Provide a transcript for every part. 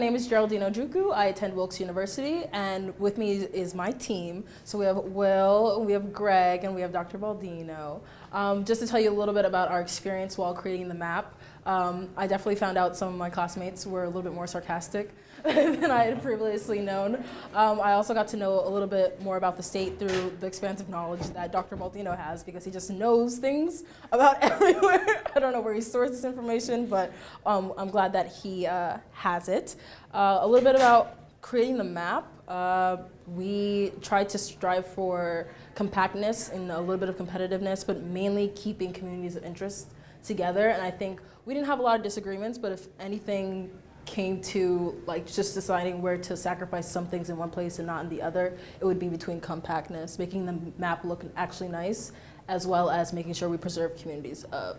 My name is Geraldine Ojukwu. I attend Wilkes University, and with me is my team. So we have Will, we have Greg, and we have Dr. Baldino. Just to tell you a little bit about our experience while creating the map, I definitely found out some of my classmates were a little bit more sarcastic than I had previously known. I also got to know a little bit more about the state through the expansive knowledge that Dr. Baldino has, because he just knows things about everywhere. I don't know where he stores this information, but I'm glad that he has it. A little bit about creating the map. We tried to strive for compactness and a little bit of competitiveness, but mainly keeping communities of interest together. And I think we didn't have a lot of disagreements, but if anything came to like just deciding where to sacrifice some things in one place and not in the other, it would be between compactness, making the map look actually nice, as well as making sure we preserve communities of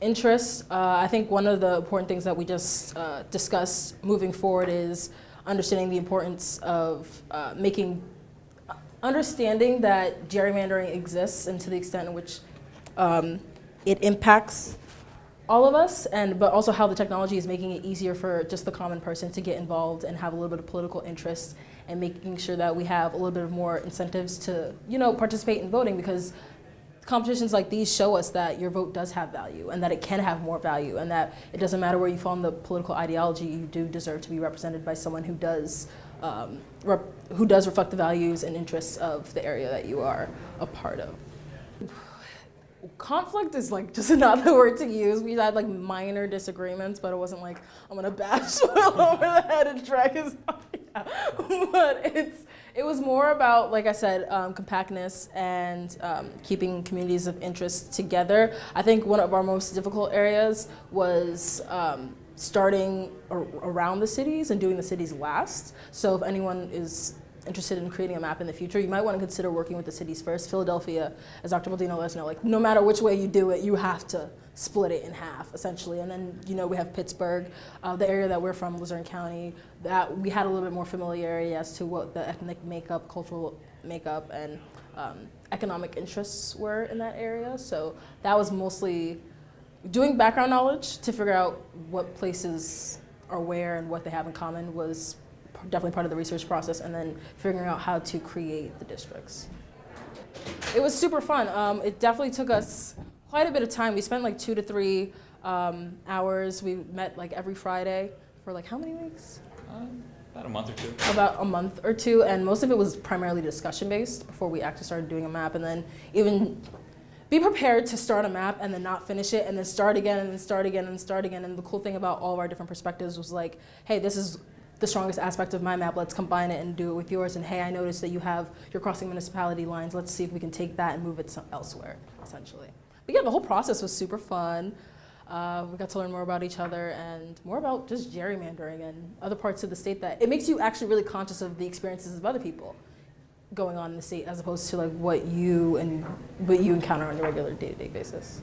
interest. I think one of the important things that we just discussed moving forward is understanding the importance of understanding that gerrymandering exists, and to the extent in which it impacts all of us, but also how the technology is making it easier for just the common person to get involved and have a little bit of political interest, and making sure that we have a little bit of more incentives to, participate in voting, because competitions like these show us that your vote does have value, and that it can have more value, and that it doesn't matter where you fall in the political ideology, you do deserve to be represented by someone who does reflect the values and interests of the area that you are a part of. Conflict is like just another word to use. We had like minor disagreements, but it wasn't like I'm gonna bash Will over the head and drag his body out. But it was more about, like I said, compactness and keeping communities of interest together. I think one of our most difficult areas was starting around the cities and doing the cities last. So if anyone is interested in creating a map in the future, you might want to consider working with the cities first. Philadelphia, as Dr. Baldino let us know, like no matter which way you do it, you have to split it in half, essentially. And then, we have Pittsburgh, the area that we're from, Luzerne County, that we had a little bit more familiarity as to what the ethnic makeup, cultural makeup, and economic interests were in that area. So that was mostly doing background knowledge to figure out what places are where and what they have in common was definitely part of the research process, and then figuring out how to create the districts. It was super fun. It definitely took us quite a bit of time. We spent like 2 to 3 hours. We met like every Friday for like how many weeks? About a month or two. About a month or two, and most of it was primarily discussion based before we actually started doing a map, and then even be prepared to start a map and then not finish it, and then start again, and then start again, and start again. And the cool thing about all of our different perspectives was like, hey, this is the strongest aspect of my map, let's combine it and do it with yours. And hey, I noticed that you're crossing municipality lines, let's see if we can take that and move it elsewhere, essentially. But yeah, the whole process was super fun. We got to learn more about each other and more about just gerrymandering and other parts of the state, that it makes you actually really conscious of the experiences of other people going on in the state, as opposed to like what you encounter on a regular day-to-day basis.